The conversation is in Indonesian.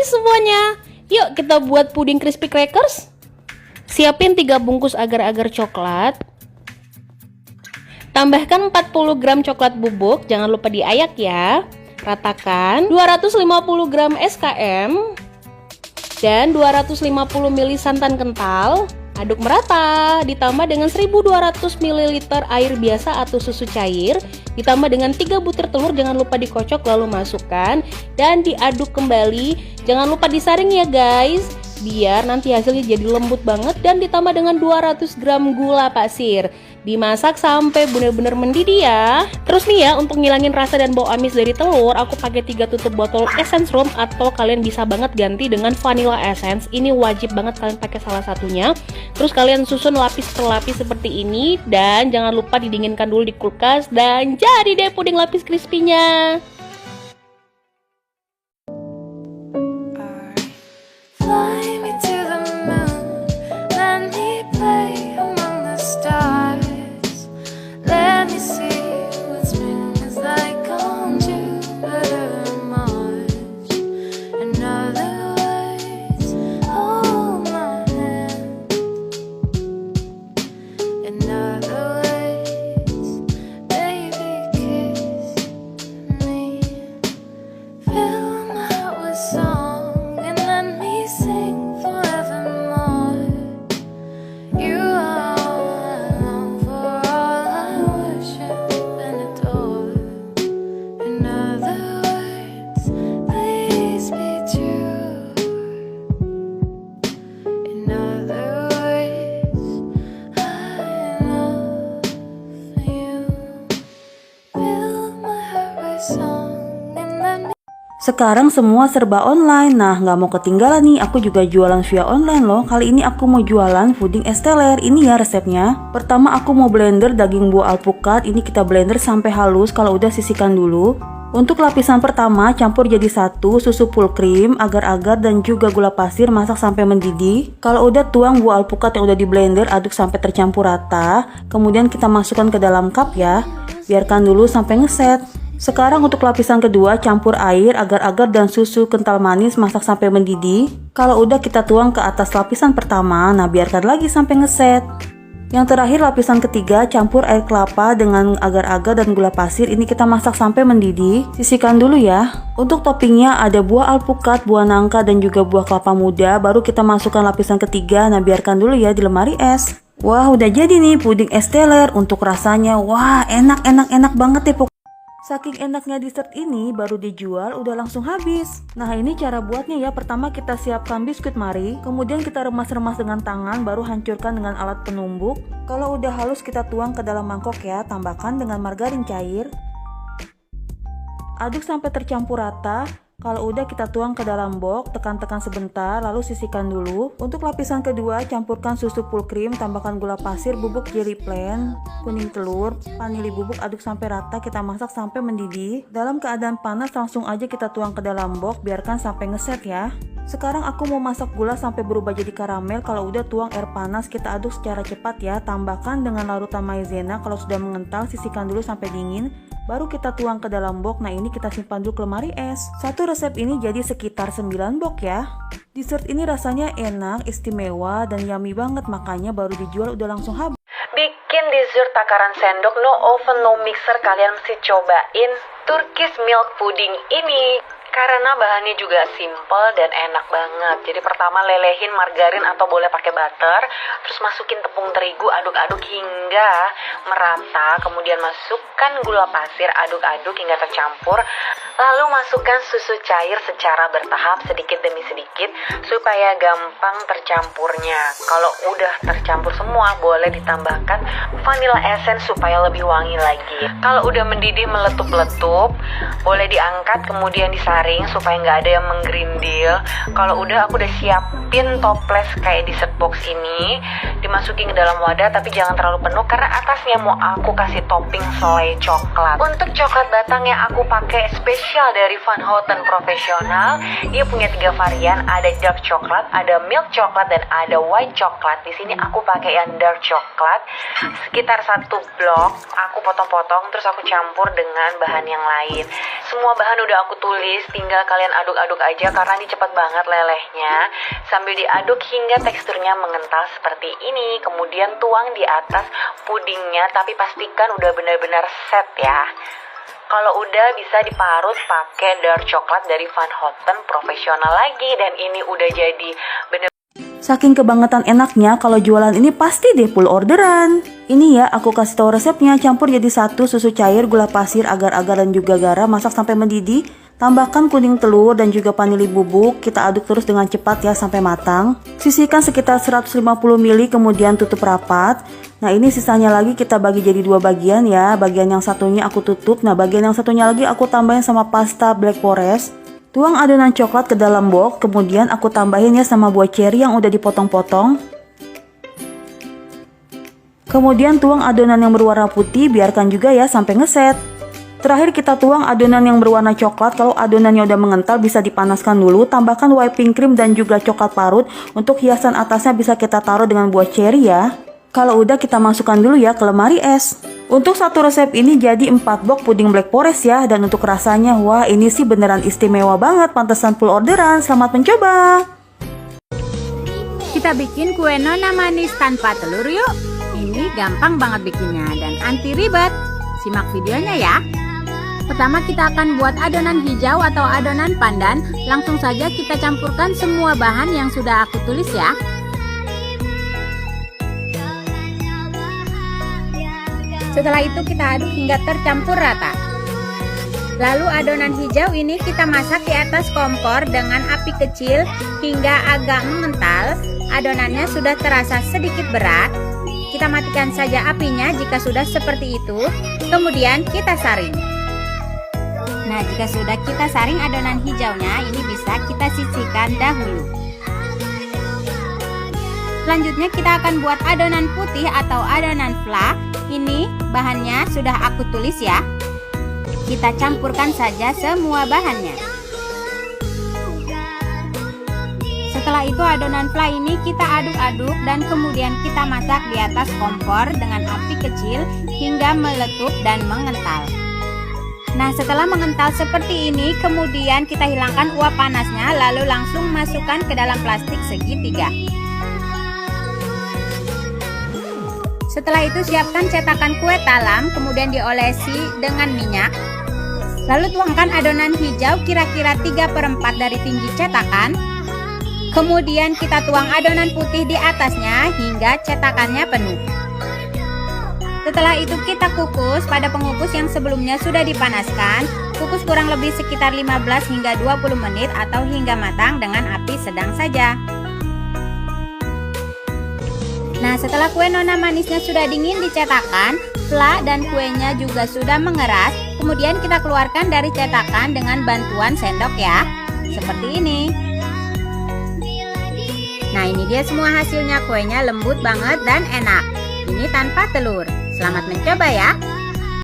semuanya, yuk kita buat puding crispy crackers. Siapin 3 bungkus agar-agar coklat. Tambahkan 40 gram coklat bubuk, jangan lupa diayak ya. Ratakan 250 gram SKM dan 250 ml santan kental. Aduk merata, ditambah dengan 1200 ml air biasa atau susu cair, ditambah dengan 3 butir telur, jangan lupa dikocok lalu masukkan dan diaduk kembali. Jangan lupa disaring ya guys, biar nanti hasilnya jadi lembut banget, dan ditambah dengan 200 gram gula pasir. Dimasak sampai benar-benar mendidih ya. Terus nih ya, untuk ngilangin rasa dan bau amis dari telur, aku pakai 3 tutup botol essence rum, atau kalian bisa banget ganti dengan vanilla essence. Ini wajib banget kalian pakai salah satunya. Terus kalian susun lapis per lapis seperti ini, dan jangan lupa didinginkan dulu di kulkas, dan jadi deh puding lapis crispy-nya. Sekarang semua serba online. Nah, nggak mau ketinggalan nih, aku juga jualan via online loh. Kali ini aku mau jualan puding es teler. Ini ya resepnya. Pertama aku mau blender daging buah alpukat. Ini kita blender sampai halus. Kalau udah sisihkan dulu. Untuk lapisan pertama campur jadi satu susu full cream, agar-agar dan juga gula pasir, masak sampai mendidih. Kalau udah tuang buah alpukat yang udah di blender, aduk sampai tercampur rata. Kemudian kita masukkan ke dalam cup ya. Biarkan dulu sampai ngeset. Sekarang untuk lapisan kedua campur air, agar-agar dan susu kental manis, masak sampai mendidih. Kalau udah kita tuang ke atas lapisan pertama, nah biarkan lagi sampai ngeset. Yang terakhir lapisan ketiga campur air kelapa dengan agar-agar dan gula pasir, ini kita masak sampai mendidih. Sisihkan dulu ya. Untuk toppingnya ada buah alpukat, buah nangka dan juga buah kelapa muda, baru kita masukkan lapisan ketiga. Nah biarkan dulu ya di lemari es. Wah udah jadi nih puding es teler. Untuk rasanya wah enak banget ya. Saking enaknya dessert ini baru dijual udah langsung habis. Nah ini cara buatnya ya. Pertama kita siapkan biskuit mari, kemudian kita remas-remas dengan tangan, baru hancurkan dengan alat penumbuk. Kalau udah halus kita tuang ke dalam mangkok ya. Tambahkan dengan margarin cair. Aduk sampai tercampur rata. Kalau udah kita tuang ke dalam box, tekan-tekan sebentar lalu sisihkan dulu. Untuk lapisan kedua campurkan susu full cream, tambahkan gula pasir, bubuk jelly plain, kuning telur, vanili bubuk, aduk sampai rata, kita masak sampai mendidih. Dalam keadaan panas langsung aja kita tuang ke dalam box, biarkan sampai ngeset ya. Sekarang aku mau masak gula sampai berubah jadi karamel. Kalau udah tuang air panas, kita aduk secara cepat ya. Tambahkan dengan larutan maizena, kalau sudah mengental sisihkan dulu sampai dingin. Baru kita tuang ke dalam box. Nah ini kita simpan dulu ke lemari es. Satu resep ini jadi sekitar 9 box ya. Dessert ini rasanya enak, istimewa dan yummy banget, makanya baru dijual udah langsung habis. Bikin dessert takaran sendok, no oven, no mixer, kalian mesti cobain Turkish milk pudding ini. Karena bahannya juga simple dan enak banget. Jadi pertama lelehin margarin atau boleh pakai butter, terus masukin tepung terigu, aduk-aduk hingga merata. Kemudian masukkan gula pasir, aduk-aduk hingga tercampur. Lalu masukkan susu cair secara bertahap sedikit demi sedikit supaya gampang tercampurnya. Kalau udah tercampur semua, boleh ditambahkan vanilla essence supaya lebih wangi lagi. Kalau udah mendidih meletup-letup, boleh diangkat kemudian disaring supaya nggak ada yang menggerindil. Kalau udah aku udah siapin toples kayak dessert box ini, dimasukin ke dalam wadah tapi jangan terlalu penuh karena atasnya mau aku kasih topping selai coklat. Untuk coklat batang yang aku pakai spesial dari Van Houten Profesional, dia punya 3 varian, ada dark coklat, ada milk coklat dan ada white coklat. Di sini aku pakai yang dark coklat, sekitar 1 blok aku potong-potong terus aku campur dengan bahan yang lain. Semua bahan udah aku tulis tinggal kalian aduk-aduk aja karena ini cepat banget lelehnya. Sambil diaduk hingga teksturnya mengental seperti ini. Kemudian tuang di atas pudingnya, tapi pastikan udah benar-benar set ya. Kalau udah bisa diparut pakai dark coklat dari Van Houten profesional lagi. Dan ini udah jadi bener. Saking kebangetan enaknya, kalau jualan ini pasti deh full orderan. Ini ya, aku kasih tahu resepnya. Campur jadi satu susu cair, gula pasir, agar-agar dan juga garam. Masak sampai mendidih. Tambahkan kuning telur dan juga vanili bubuk. Kita aduk terus dengan cepat ya sampai matang. Sisihkan sekitar 150 ml, kemudian tutup rapat. Nah, ini sisanya lagi kita bagi jadi dua bagian ya. Bagian yang satunya aku tutup. Nah, bagian yang satunya lagi aku tambahin sama pasta black forest. Tuang adonan coklat ke dalam box, kemudian aku tambahin ya sama buah cherry yang udah dipotong-potong. Kemudian tuang adonan yang berwarna putih, biarkan juga ya sampai ngeset. Terakhir kita tuang adonan yang berwarna coklat. Kalau adonannya udah mengental bisa dipanaskan dulu. Tambahkan whipping cream dan juga coklat parut. Untuk hiasan atasnya bisa kita taruh dengan buah cherry ya. Kalau udah kita masukkan dulu ya ke lemari es. Untuk satu resep ini jadi 4 box puding black forest ya. Dan untuk rasanya, wah ini sih beneran istimewa banget. Pantesan full orderan. Selamat mencoba. Kita bikin kue nona manis tanpa telur yuk. Ini gampang banget bikinnya dan anti ribet. Simak videonya ya. Pertama kita akan buat adonan hijau atau adonan pandan. Langsung saja kita campurkan semua bahan yang sudah aku tulis ya. Setelah itu kita aduk hingga tercampur rata. Lalu adonan hijau ini kita masak di atas kompor dengan api kecil hingga agak mengental. Adonannya sudah terasa sedikit berat. Kita matikan saja apinya jika sudah seperti itu. Kemudian kita saring. Nah, jika sudah kita saring adonan hijaunya, ini bisa kita sisihkan dahulu. Selanjutnya kita akan buat adonan putih atau adonan fla. Ini bahannya sudah aku tulis ya. Kita campurkan saja semua bahannya. Setelah itu adonan fla ini kita aduk-aduk dan kemudian kita masak di atas kompor dengan api kecil hingga meletup dan mengental. Nah, setelah mengental seperti ini, kemudian kita hilangkan uap panasnya lalu langsung masukkan ke dalam plastik segitiga. Setelah itu siapkan cetakan kue talam, kemudian diolesi dengan minyak. Lalu tuangkan adonan hijau kira-kira 3/4 dari tinggi cetakan. Kemudian kita tuang adonan putih di atasnya hingga cetakannya penuh. Setelah itu kita kukus pada pengukus yang sebelumnya sudah dipanaskan. Kukus kurang lebih sekitar 15 hingga 20 menit atau hingga matang dengan api sedang saja. Nah, setelah kue nona manisnya sudah dingin di cetakan, fla dan kuenya juga sudah mengeras. Kemudian kita keluarkan dari cetakan dengan bantuan sendok ya. Seperti ini. Nah, ini dia semua hasilnya, kuenya lembut banget dan enak. Ini tanpa telur. Selamat mencoba ya.